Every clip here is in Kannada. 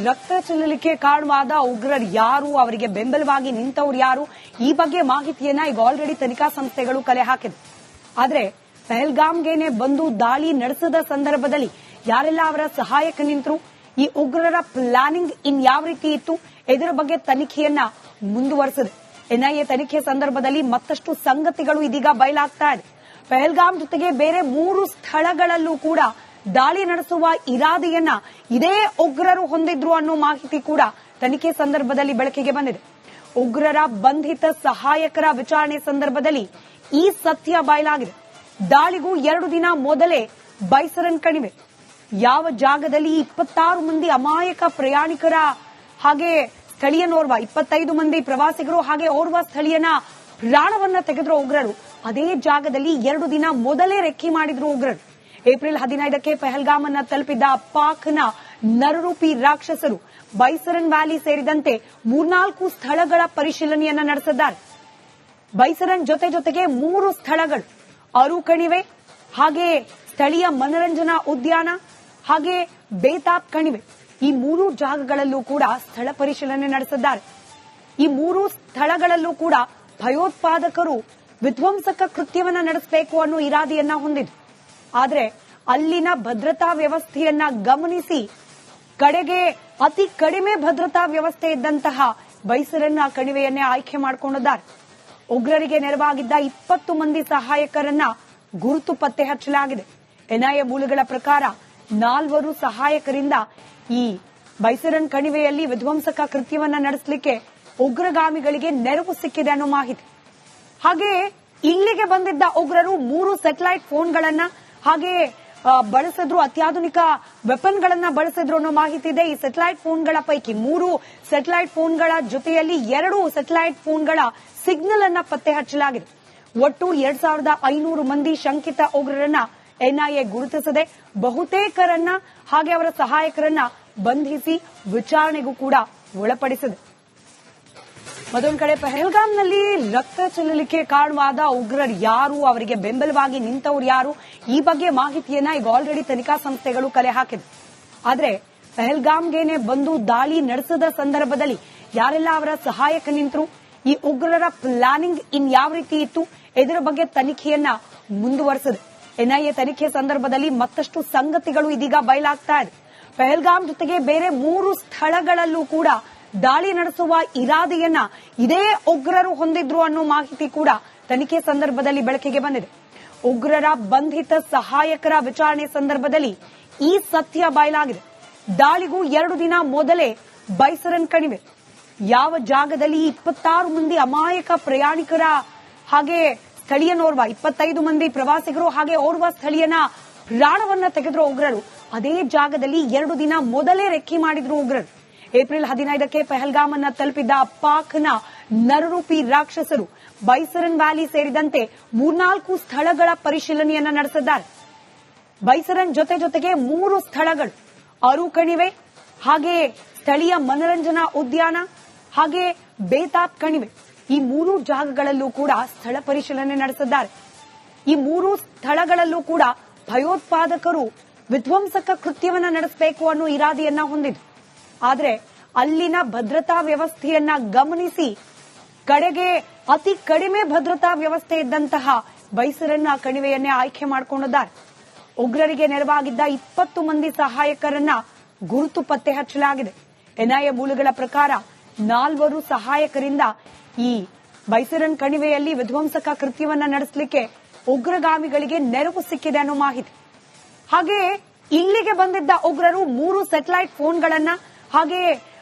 ರಕ್ತ ಚೆಲ್ಲಲಿಕ್ಕೆ ಕಾರಣವಾದ ಉಗ್ರರು ಯಾರು, ಅವರಿಗೆ ಬೆಂಬಲವಾಗಿ ನಿಂತವರು ಯಾರು, ಈ ಬಗ್ಗೆ ಮಾಹಿತಿಯನ್ನ ಈಗ ಆಲ್ರೆಡಿ ತನಿಖಾ ಸಂಸ್ಥೆಗಳು ಕಲೆ ಹಾಕಿದೆ. ಆದ್ರೆ ಪಹಲ್ಗಾಮ್ಗೆನೆ ಬಂದು ದಾಳಿ ನಡೆಸಿದ ಸಂದರ್ಭದಲ್ಲಿ ಯಾರೆಲ್ಲ ಅವರ ಸಹಾಯಕ ನಿಂತರು, ಈ ಉಗ್ರರ ಪ್ಲಾನಿಂಗ್ ಯಾವ ರೀತಿ ಇತ್ತು, ಇದರ ಬಗ್ಗೆ ತನಿಖೆಯನ್ನ ಮುಂದುವರೆಸಿದೆ. ಎನ್ಐಎ ತನಿಖೆ ಸಂದರ್ಭದಲ್ಲಿ ಮತ್ತಷ್ಟು ಸಂಗತಿಗಳು ಇದೀಗ ಬಯಲಾಗ್ತಾ ಇದೆ. ಪಹಲ್ಗಾಮ್ ಜೊತೆಗೆ ಬೇರೆ 3 ಸ್ಥಳಗಳಲ್ಲೂ ಕೂಡ ದಾಳಿ ನಡೆಸುವ ಇರಾದೆಯನ್ನ ಇದೇ ಉಗ್ರರು ಹೊಂದಿದ್ರು ಅನ್ನೋ ಮಾಹಿತಿ ಕೂಡ ತನಿಖೆ ಸಂದರ್ಭದಲ್ಲಿ ಬೆಳಕಿಗೆ ಬಂದಿದೆ. ಉಗ್ರರ ಬಂಧಿತ ಸಹಾಯಕರ ವಿಚಾರಣೆ ಸಂದರ್ಭದಲ್ಲಿ ಈ ಸತ್ಯ ಬಯಲಾಗಿದೆ. ದಾಳಿಗೂ 2 ದಿನ ಮೊದಲೇ ಬೈಸರನ್ ಕಣಿವೆ ಯಾವ ಜಾಗದಲ್ಲಿ 26 ಮಂದಿ ಅಮಾಯಕ ಪ್ರಯಾಣಿಕರ ಹಾಗೆ ಸ್ಥಳೀಯನೋರ್ವ 25 ಮಂದಿ ಪ್ರವಾಸಿಗರು ಹಾಗೆ ಓರ್ವ ಸ್ಥಳೀಯನ ಪ್ರಾಣವನ್ನ ತೆಗೆದ್ರು ಉಗ್ರರು, ಅದೇ ಜಾಗದಲ್ಲಿ 2 ದಿನ ಮೊದಲೇ ರೆಕ್ಕಿ ಮಾಡಿದ್ರು ಉಗ್ರರು. ಏಪ್ರಿಲ್ 15ಕ್ಕೆ ಪಹಲ್ಗಾಮ್ ಅನ್ನ ತಲುಪಿದ್ದ ಪಾಕ್ನ ನರರೂಪಿ ರಾಕ್ಷಸರು ಬೈಸರನ್ ವ್ಯಾಲಿ ಸೇರಿದಂತೆ 3-4 ಸ್ಥಳಗಳ ಪರಿಶೀಲನೆಯನ್ನ ನಡೆಸಿದ್ದಾರೆ. ಬೈಸರನ್ ಜೊತೆಗೆ 3 ಸ್ಥಳಗಳು ಅರು ಕಣಿವೆ ಹಾಗೆ ಸ್ಥಳೀಯ ಮನರಂಜನಾ ಉದ್ಯಾನ ಹಾಗೆ ಬೇತಾಬ್ ಕಣಿವೆ, ಈ 3 ಜಾಗಗಳಲ್ಲೂ ಕೂಡ ಸ್ಥಳ ಪರಿಶೀಲನೆ ನಡೆಸಿದ್ದಾರೆ. ಈ 3 ಸ್ಥಳಗಳಲ್ಲೂ ಕೂಡ ಭಯೋತ್ಪಾದಕರು ವಿಧ್ವಂಸಕ ಕೃತ್ಯವನ್ನ ನಡೆಸಬೇಕು ಅನ್ನೋ ಇರಾದೆಯನ್ನ ಹೊಂದಿದ್ರು. ಆದ್ರೆ ಅಲ್ಲಿನ ಭದ್ರತಾ ವ್ಯವಸ್ಥೆಯನ್ನ ಗಮನಿಸಿ ಕಡೆಗೆ ಅತಿ ಕಡಿಮೆ ಭದ್ರತಾ ವ್ಯವಸ್ಥೆ ಇದ್ದಂತಹ ಬೈಸರನ್ ಕಣಿವೆಯನ್ನೇ ಆಯ್ಕೆ ಮಾಡಿಕೊಂಡಿದ್ದಾರೆ. ಉಗ್ರರಿಗೆ ನೆರವಾಗಿದ್ದ 20 ಮಂದಿ ಸಹಾಯಕರನ್ನ ಗುರುತು ಪತ್ತೆ ಹಚ್ಚಲಾಗಿದೆ. ಎನ್ಐಎ ಮೂಲಗಳ ಪ್ರಕಾರ 4 ಸಹಾಯಕರಿಂದ ಈ ಬೈಸರನ್ ಕಣಿವೆಯಲ್ಲಿ ವಿಧ್ವಂಸಕ ಕೃತ್ಯವನ್ನ ನಡೆಸಲಿಕ್ಕೆ ಉಗ್ರಗಾಮಿಗಳಿಗೆ ನೆರವು ಸಿಕ್ಕಿದೆ ಅನ್ನೋ ಮಾಹಿತಿ. ಹಾಗೆ ಇಲ್ಲಿಗೆ ಬಂದಿದ್ದ ಉಗ್ರರು 3 ಸ್ಯಾಟಲೈಟ್ ಫೋನ್ಗಳನ್ನ ಹಾಗೆ ಬಳಸಿದ್ರು, ಅತ್ಯಾಧುನಿಕ ವೆಪನ್ಗಳನ್ನ ಬಳಸಿದ್ರು ಅನ್ನೋ ಮಾಹಿತಿ ಇದೆ. ಈ ಸ್ಯಾಟಲೈಟ್ ಫೋನ್ಗಳ ಪೈಕಿ 3 ಸ್ಯಾಟಲೈಟ್ ಫೋನ್ಗಳ ಜೊತೆಯಲ್ಲಿ 2 ಸ್ಯಾಟಲೈಟ್ ಫೋನ್ಗಳ ಸಿಗ್ನಲ್ ಅನ್ನ ಪತ್ತೆ ಹಚ್ಚಲಾಗಿದೆ. ಒಟ್ಟು 2500 ಮಂದಿ ಶಂಕಿತ ಉಗ್ರರನ್ನ ಎನ್ಐಎ ಗುರುತಿಸಿದೆ. ಬಹುತೇಕರನ್ನ ಹಾಗೆ ಅವರ ಸಹಾಯಕರನ್ನ ಬಂಧಿಸಿ ವಿಚಾರಣೆಗೂ ಕೂಡ ಒಳಪಡಿಸಿದೆ. ಮತ್ತೊಂದು ಕಡೆ ಪಹಲ್ಗಾಮ್ನಲ್ಲಿ ರಕ್ತ ಚೆಲ್ಲಲಿಕ್ಕೆ ಕಾರಣವಾದ ಉಗ್ರರು ಯಾರು, ಅವರಿಗೆ ಬೆಂಬಲವಾಗಿ ನಿಂತವರು ಯಾರು, ಈ ಬಗ್ಗೆ ಮಾಹಿತಿಯನ್ನ ಈಗ ಆಲ್ರೆಡಿ ತನಿಖಾ ಸಂಸ್ಥೆಗಳು ಕಲೆ ಹಾಕಿದೆ. ಆದ್ರೆ ಪಹಲ್ಗಾಮ್ಗೆನೆ ಬಂದು ದಾಳಿ ನಡೆಸಿದ ಸಂದರ್ಭದಲ್ಲಿ ಯಾರೆಲ್ಲ ಅವರ ಸಹಾಯಕ ನಿಂತರು, ಈ ಉಗ್ರರ ಪ್ಲಾನಿಂಗ್ ಯಾವ ರೀತಿ ಇತ್ತು, ಇದರ ಬಗ್ಗೆ ತನಿಖೆಯನ್ನ ಮುಂದುವರೆಸಿದೆ. ಎನ್ಐಎ ತನಿಖೆ ಸಂದರ್ಭದಲ್ಲಿ ಮತ್ತಷ್ಟು ಸಂಗತಿಗಳು ಇದೀಗ ಬಯಲಾಗ್ತಾ ಇದೆ. ಪಹಲ್ಗಾಮ್ ಜೊತೆಗೆ ಬೇರೆ 3 ಸ್ಥಳಗಳಲ್ಲೂ ಕೂಡ ದಾಳಿ ನಡೆಸುವ ಇರಾದೆಯನ್ನ ಇದೇ ಉಗ್ರರು ಹೊಂದಿದ್ರು ಅನ್ನೋ ಮಾಹಿತಿ ಕೂಡ ತನಿಖೆ ಸಂದರ್ಭದಲ್ಲಿ ಬೆಳಕಿಗೆ ಬಂದಿದೆ. ಉಗ್ರರ ಬಂಧಿತ ಸಹಾಯಕರ ವಿಚಾರಣೆ ಸಂದರ್ಭದಲ್ಲಿ ಈ ಸತ್ಯ ಬಯಲಾಗಿದೆ. ದಾಳಿಗೂ 2 ದಿನ ಮೊದಲೇ ಬೈಸರನ್ ಕಣಿವೆ ಯಾವ ಜಾಗದಲ್ಲಿ 26 ಮಂದಿ ಅಮಾಯಕ ಪ್ರಯಾಣಿಕರ ಹಾಗೆ ಸ್ಥಳೀಯನೋರ್ವ 25 ಮಂದಿ ಪ್ರವಾಸಿಗರು ಹಾಗೆ ಓರ್ವ ಸ್ಥಳೀಯನ ಪ್ರಾಣವನ್ನ ತೆಗೆದ್ರು ಉಗ್ರರು, ಅದೇ ಜಾಗದಲ್ಲಿ 2 ದಿನ ಮೊದಲೇ ರೆಕ್ಕಿ ಮಾಡಿದ್ರು ಉಗ್ರರು. ಏಪ್ರಿಲ್ 15ಕ್ಕೆ ಪಹಲ್ಗಾಮ್ ಅನ್ನ ತಲುಪಿದ್ದ ಪಾಕ್ನ ನರರೂಪಿ ರಾಕ್ಷಸರು ಬೈಸರನ್ ವ್ಯಾಲಿ ಸೇರಿದಂತೆ 3-4 ಸ್ಥಳಗಳ ಪರಿಶೀಲನೆಯನ್ನ ನಡೆಸಿದ್ದಾರೆ. ಬೈಸರನ್ ಜೊತೆಗೆ 3 ಸ್ಥಳಗಳು ಅರು ಕಣಿವೆ ಹಾಗೆ ಸ್ಥಳೀಯ ಮನರಂಜನಾ ಉದ್ಯಾನ ಹಾಗೆ ಬೇತಾಬ್ ಕಣಿವೆ, ಈ 3 ಜಾಗಗಳಲ್ಲೂ ಕೂಡ ಸ್ಥಳ ಪರಿಶೀಲನೆ ನಡೆಸಿದ್ದಾರೆ. ಈ 3 ಸ್ಥಳಗಳಲ್ಲೂ ಕೂಡ ಭಯೋತ್ಪಾದಕರು ವಿಧ್ವಂಸಕ ಕೃತ್ಯವನ್ನ ನಡೆಸಬೇಕು ಅನ್ನೋ ಇರಾದೆಯನ್ನ ಹೊಂದಿದ್ರು. ಆದ್ರೆ ಅಲ್ಲಿನ ಭದ್ರತಾ ವ್ಯವಸ್ಥೆಯನ್ನ ಗಮನಿಸಿ ಕಡೆಗೆ ಅತಿ ಕಡಿಮೆ ಭದ್ರತಾ ವ್ಯವಸ್ಥೆ ಇದ್ದಂತಹ ಬೈಸರನ್ ಕಣಿವೆಯನ್ನೇ ಆಯ್ಕೆ ಮಾಡಿಕೊಂಡಿದ್ದಾರೆ. ಉಗ್ರರಿಗೆ ನೆರವಾಗಿದ್ದ 20 ಮಂದಿ ಸಹಾಯಕರನ್ನ ಗುರುತು ಪತ್ತೆ ಹಚ್ಚಲಾಗಿದೆ. ಎನ್ಐಎ ಮೂಲಗಳ ಪ್ರಕಾರ 4 ಸಹಾಯಕರಿಂದ ಈ ಬೈಸರನ್ ಕಣಿವೆಯಲ್ಲಿ ವಿಧ್ವಂಸಕ ಕೃತ್ಯವನ್ನ ನಡೆಸಲಿಕ್ಕೆ ಉಗ್ರಗಾಮಿಗಳಿಗೆ ನೆರವು ಸಿಕ್ಕಿದೆ ಅನ್ನೋ ಮಾಹಿತಿ. ಹಾಗೆ ಇಲ್ಲಿಗೆ ಬಂದಿದ್ದ ಉಗ್ರರು 3 ಸ್ಯಾಟಲೈಟ್ ಫೋನ್ಗಳನ್ನ ಹಾಗೆ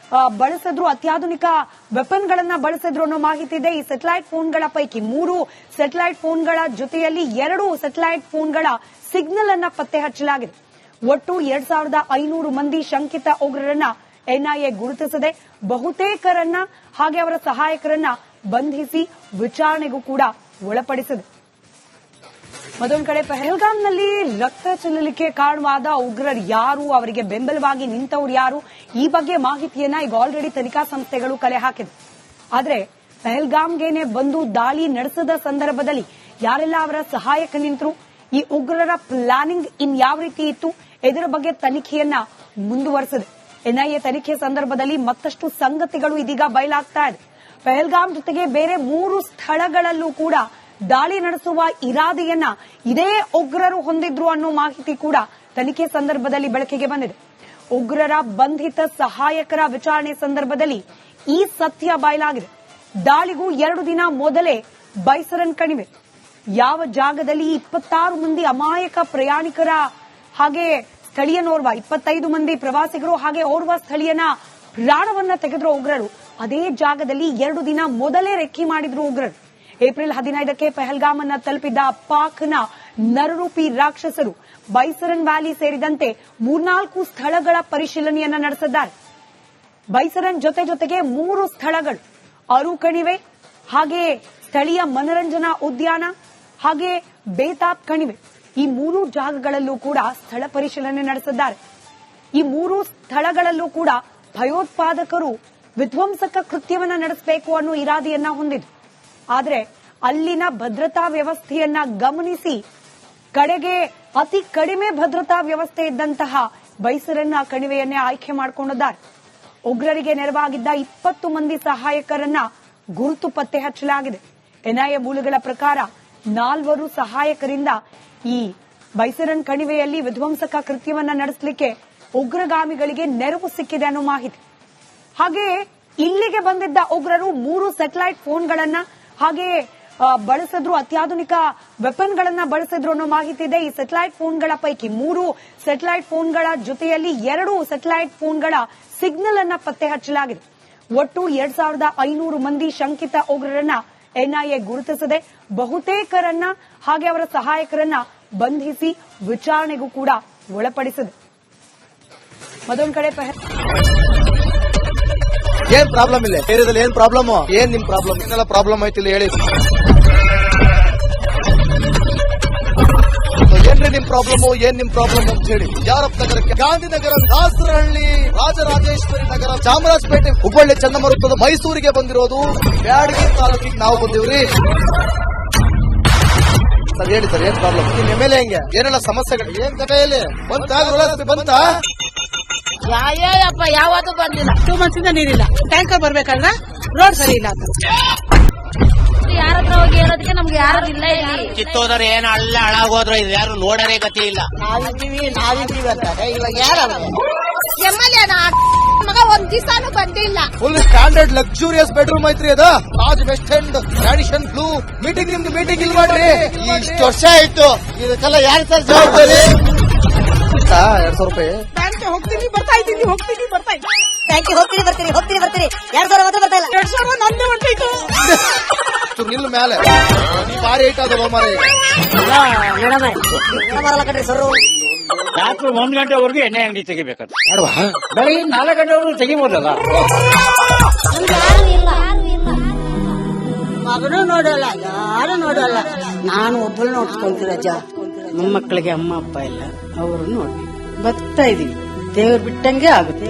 ಬಳಸಿದ್ರು, ಅತ್ಯಾಧುನಿಕ ವೆಪನ್ಗಳನ್ನ ಬಳಸಿದ್ರು ಅನ್ನೋ ಮಾಹಿತಿ ಇದೆ. ಈ ಸ್ಯಾಟಲೈಟ್ ಫೋನ್ಗಳ ಪೈಕಿ 3 ಸ್ಯಾಟಲೈಟ್ ಫೋನ್ಗಳ ಜೊತೆಯಲ್ಲಿ 2 ಸ್ಯಾಟಲೈಟ್ ಫೋನ್ಗಳ ಸಿಗ್ನಲ್ ಅನ್ನ ಪತ್ತೆ ಹಚ್ಚಲಾಗಿದೆ. ಒಟ್ಟು 2500 ಮಂದಿ ಶಂಕಿತ ಉಗ್ರರನ್ನ ಎನ್ಐಎ ಗುರುತಿಸಿದೆ. ಬಹುತೇಕರನ್ನ ಹಾಗೆ ಅವರ ಸಹಾಯಕರನ್ನ ಬಂಧಿಸಿ ವಿಚಾರಣೆಗೂ ಕೂಡ ಒಳಪಡಿಸಿದೆ. ಮತ್ತೊಂದು ಕಡೆ ಪಹಲ್ಗಾಮ್ನಲ್ಲಿ ರಕ್ತ ಚೆಲ್ಲಲಿಕ್ಕೆ ಕಾರಣವಾದ ಉಗ್ರರು ಯಾರು, ಅವರಿಗೆ ಬೆಂಬಲವಾಗಿ ನಿಂತವರು ಯಾರು, ಈ ಬಗ್ಗೆ ಮಾಹಿತಿಯನ್ನ ಈಗ ಆಲ್ರೆಡಿ ತನಿಖಾ ಸಂಸ್ಥೆಗಳು ಕಲೆ ಹಾಕಿದೆ. ಆದ್ರೆ ಪಹಲ್ಗಾಮ್ಗೆನೆ ಬಂದು ದಾಳಿ ನಡೆಸಿದ ಸಂದರ್ಭದಲ್ಲಿ ಯಾರೆಲ್ಲ ಅವರ ಸಹಾಯಕ ನಿಂತರು, ಈ ಉಗ್ರರ ಪ್ಲಾನಿಂಗ್ ಯಾವ ರೀತಿ ಇತ್ತು, ಇದರ ಬಗ್ಗೆ ತನಿಖೆಯನ್ನ ಮುಂದುವರೆಸಿದೆ. ಎನ್ಐಎ ತನಿಖೆ ಸಂದರ್ಭದಲ್ಲಿ ಮತ್ತಷ್ಟು ಸಂಗತಿಗಳು ಇದೀಗ ಬಯಲಾಗ್ತಾ ಇದೆ. ಪಹಲ್ಗಾಮ್ ಜೊತೆಗೆ ಬೇರೆ 3 ಸ್ಥಳಗಳಲ್ಲೂ ಕೂಡ ದಾಳಿ ನಡೆಸುವ ಇರಾದೆಯನ್ನ ಇದೇ ಉಗ್ರರು ಹೊಂದಿದ್ರು ಅನ್ನೋ ಮಾಹಿತಿ ಕೂಡ ತನಿಖೆ ಸಂದರ್ಭದಲ್ಲಿ ಬೆಳಕಿಗೆ ಬಂದಿದೆ. ಉಗ್ರರ ಬಂಧಿತ ಸಹಾಯಕರ ವಿಚಾರಣೆ ಸಂದರ್ಭದಲ್ಲಿ ಈ ಸತ್ಯ ಬಯಲಾಗಿದೆ. ದಾಳಿಗೂ 2 ದಿನ ಮೊದಲೇ ಬೈಸರನ್ ಕಣಿವೆ ಯಾವ ಜಾಗದಲ್ಲಿ 26 ಮಂದಿ ಅಮಾಯಕ ಪ್ರಯಾಣಿಕರ ಹಾಗೆ ಸ್ಥಳೀಯನೋರ್ವ 25 ಮಂದಿ ಪ್ರವಾಸಿಗರು ಹಾಗೆ ಓರ್ವ ಸ್ಥಳೀಯನ ಪ್ರಾಣವನ್ನ ತೆಗೆದ್ರು ಉಗ್ರರು. ಅದೇ ಜಾಗದಲ್ಲಿ 2 ದಿನ ಮೊದಲೇ ರೆಕ್ಕಿ ಮಾಡಿದ್ರು ಉಗ್ರರು. ಏಪ್ರಿಲ್ 15ಕ್ಕೆ ಪಹಲ್ಗಾಮ್ ಅನ್ನ ತಲುಪಿದ್ದ ಪಾಕ್ನ ನರರೂಪಿ ರಾಕ್ಷಸರು ಬೈಸರನ್ ವ್ಯಾಲಿ ಸೇರಿದಂತೆ 3-4 ಸ್ಥಳಗಳ ಪರಿಶೀಲನೆಯನ್ನ ನಡೆಸಿದ್ದಾರೆ. ಬೈಸರನ್ ಜೊತೆಗೆ 3 ಸ್ಥಳಗಳು ಅರು ಕಣಿವೆ ಹಾಗೆ ಸ್ಥಳೀಯ ಮನರಂಜನಾ ಉದ್ಯಾನ ಹಾಗೆ ಬೇತಾಬ್ ಕಣಿವೆ ಈ 3 ಜಾಗಗಳಲ್ಲೂ ಕೂಡ ಸ್ಥಳ ಪರಿಶೀಲನೆ ನಡೆಸಿದ್ದಾರೆ. ಈ 3 ಸ್ಥಳಗಳಲ್ಲೂ ಕೂಡ ಭಯೋತ್ಪಾದಕರು ವಿಧ್ವಂಸಕ ಕೃತ್ಯವನ್ನ ನಡೆಸಬೇಕು ಅನ್ನೋ ಇರಾದೆಯನ್ನ ಹೊಂದಿದ್ರು. ಆದರೆ ಅಲ್ಲಿನ ಭದ್ರತಾ ವ್ಯವಸ್ಥೆಯನ್ನ ಗಮನಿಸಿ ಕಡೆಗೆ ಅತಿ ಕಡಿಮೆ ಭದ್ರತಾ ವ್ಯವಸ್ಥೆ ಇದ್ದಂತಹ ಬೈಸರನ್ನ ಕಣಿವೆಯನ್ನೇ ಆಯ್ಕೆ ಮಾಡಿಕೊಂಡಿದ್ದಾರೆ. ಉಗ್ರರಿಗೆ ನೆರವಾಗಿದ್ದ 20 ಮಂದಿ ಸಹಾಯಕರನ್ನ ಗುರುತು ಪತ್ತೆ ಹಚ್ಚಲಾಗಿದೆ. ಎನ್ಐಎ ಮೂಲಗಳ ಪ್ರಕಾರ 4 ಸಹಾಯಕರಿಂದ ಈ ಬೈಸರನ್ ಕಣಿವೆಯಲ್ಲಿ ವಿಧ್ವಂಸಕ ಕೃತ್ಯವನ್ನ ನಡೆಸಲಿಕ್ಕೆ ಉಗ್ರಗಾಮಿಗಳಿಗೆ ನೆರವು ಸಿಕ್ಕಿದೆ ಅನ್ನೋ ಮಾಹಿತಿ. ಹಾಗೆ ಇಲ್ಲಿಗೆ ಬಂದಿದ್ದ ಉಗ್ರರು 3 ಸ್ಯಾಟಲೈಟ್ ಫೋನ್ಗಳನ್ನ ಹಾಗೆ ಬಳಸಿದ್ರು, ಅತ್ಯಾಧುನಿಕ ವೆಪನ್ಗಳನ್ನ ಬಳಸಿದ್ರು ಅನ್ನೋ ಮಾಹಿತಿ ಇದೆ. ಈ ಸ್ಯಾಟಲೈಟ್ ಫೋನ್ಗಳ ಪೈಕಿ 3 ಸ್ಯಾಟಲೈಟ್ ಫೋನ್ಗಳ ಜೊತೆಯಲ್ಲಿ 2 ಸ್ಯಾಟಲೈಟ್ ಫೋನ್ಗಳ ಸಿಗ್ನಲ್ ಅನ್ನ ಪತ್ತೆ ಹಚ್ಚಲಾಗಿದೆ. ಒಟ್ಟು 2500 ಮಂದಿ ಶಂಕಿತ ಉಗ್ರರನ್ನ ಎನ್ಐಎ ಗುರುತಿಸಿದೆ. ಬಹುತೇಕರನ್ನ ಹಾಗೆ ಅವರ ಸಹಾಯಕರನ್ನ ಬಂಧಿಸಿ ವಿಚಾರಣೆಗೂ ಕೂಡ ಒಳಪಡಿಸಿದೆ. ಮತ್ತೊಂದು ಕಡೆ ಏನ್ ಪ್ರಾಬ್ಲಮ್ ಇಲ್ಲ ಏರಿಯಾದಲ್ಲಿ ಏನ್ ಪ್ರಾಬ್ಲಮ್ ಏನ್ ನಿಮ್ ಪ್ರಾಬ್ಲಮ್ ಏನೆಲ್ಲ ಪ್ರಾಬ್ಲಮ್ ಐತಿಲ್ಲ ಹೇಳಿ. ಏನ್ರಿ ನಿಮ್ ಪ್ರಾಬ್ಲಮ್ ಏನ್ ನಿಮ್ ಪ್ರಾಬ್ಲಮ್ ಅಂತ ಹೇಳಿ. ಯಾರಪ್ಪ ನಗರಕ್ಕೆ ಗಾಂಧಿನಗರ, ದಾಸರಹಳ್ಳಿ, ರಾಜರಾಜೇಶ್ವರಿ ನಗರ, ಚಾಮರಾಜಪೇಟೆ, ಹುಬ್ಬಳ್ಳಿ, ಚನ್ನಮರುತ್ತದ ಮೈಸೂರಿಗೆ ಬಂದಿರೋದು. ಬ್ಯಾಡಗಿ ತಾಲೂಕಿಗೆ ನಾವು ಬಂದಿವ್ರಿ. ಸರ್ ಹೇಳಿ ಸರ್ ಏನ್ ಪ್ರಾಬ್ಲಮ್ ನಿಮ್ ಎಮ್ಎಲ್ಎ ಹೆಂಗೆ ಏನೆಲ್ಲ ಸಮಸ್ಯೆಗಳು ಏನ್ ಕಥೆಯಲ್ಲಿ ಬಂತ ಯಾಯಪ್ಪ ಯಾವತ್ತೂ ಬಂದಿಲ್ಲ. 2 months ಇಂದ ನೀರಿಲ್ಲ. ಟ್ಯಾಂಕರ್ ಬರ್ಬೇಕಂದ್ರ ರೋಡ್ ಸರಿ ಇಲ್ಲ. ಯಾರ ಹತ್ರ ಹೋಗಿ ಹೇಳೋದಕ್ಕೆ ನಮ್ಗೆ ಯಾರು ಇಲ್ಲ. ಕಿತ್ತೋದ್ರೆ ಏನ ಅಲ್ಲ ಹಾಳಾಗೋದ್ರೆ ಇದು ಯಾರು ನೋಡರೇ ಗತಿ ಇಲ್ಲ. ನಾವಿದ್ದೀವಿ ಅಂತಾರೆ ಇವಾಗ ಯಾರು ಎಮ್ಎಲ್ಎ ಮಗ 1 ದಿವಸನೂ ಬಂದಿಲ್ಲ. ಫುಲ್ ಸ್ಟ್ಯಾಂಡರ್ಡ್ ಲಕ್ಸುರಿಯಸ್ ಬೆಡ್ರೂಮ್ ಐತ್ರಿ ಅದು. Raj West End tradition blue meeting ನಿಮ್ದು ಮೀಟಿಂಗ್ ಇಲ್ಲಿ ಮಾಡ್ರಿ. ಇಷ್ಟು ವರ್ಷ ಆಯ್ತು ಇದಕ್ಕೆಲ್ಲ ಯಾರು ಸರ್ ಜವಾಬ್ದಾರಿ? 2,000 ರೂಪಾಯಿ ಹೋಗ್ತೀನಿ ಬರ್ತಾ ಇದ್ದೀನಿ ಹೋಗ್ತೀನಿ ಬರ್ತಾ ಇದ್ದೀನಿ. Thank you. ಹೋಗ್ತೀನಿ 2,000 ಮಾತ್ರ ಬರ್ತಾ ಇಲ್ಲ. 2,000 ನಂದೇ ಹೊಂಟೈತು. ನಿಲ್ ಮೇಲೆ ಭಾರಿ ಐಟ್ ಅದು ಮಾರಿ ಬರಲ್ಲ ಕಣ್ರಿ ಸರ್. ರಾತ್ರಿ 1 ಗಂಟೆವರೆಗೂ ಎಣ್ಣೆ ಅಂಗಡಿ ತೆಗಿಬೇಕಂತ ಬೆಳಗ್ಗೆ 4 ಗಂಟೆವರೆಗೂ ತೆಗಿಬೋದಲ್ಲ. ಮಗನೂ ನೋಡಲ್ಲ ಯಾರು ನೋಡಲ್ಲ. ನಾನು ಒಬ್ಬಳು ನೋಡ್ಕೊಂತೀನಿ ಅಜ್ಜ. ನಮ್ಮ ಮಕ್ಕಳಿಗೆ ಅಮ್ಮ ಅಪ್ಪ ಇಲ್ಲ, ಅವರು ನೋಡಿ ಬರ್ತಾ ಇದೀವಿ. ದೇವ್ರು ಬಿಟ್ಟಂಗೆ ಆಗುತ್ತೆ.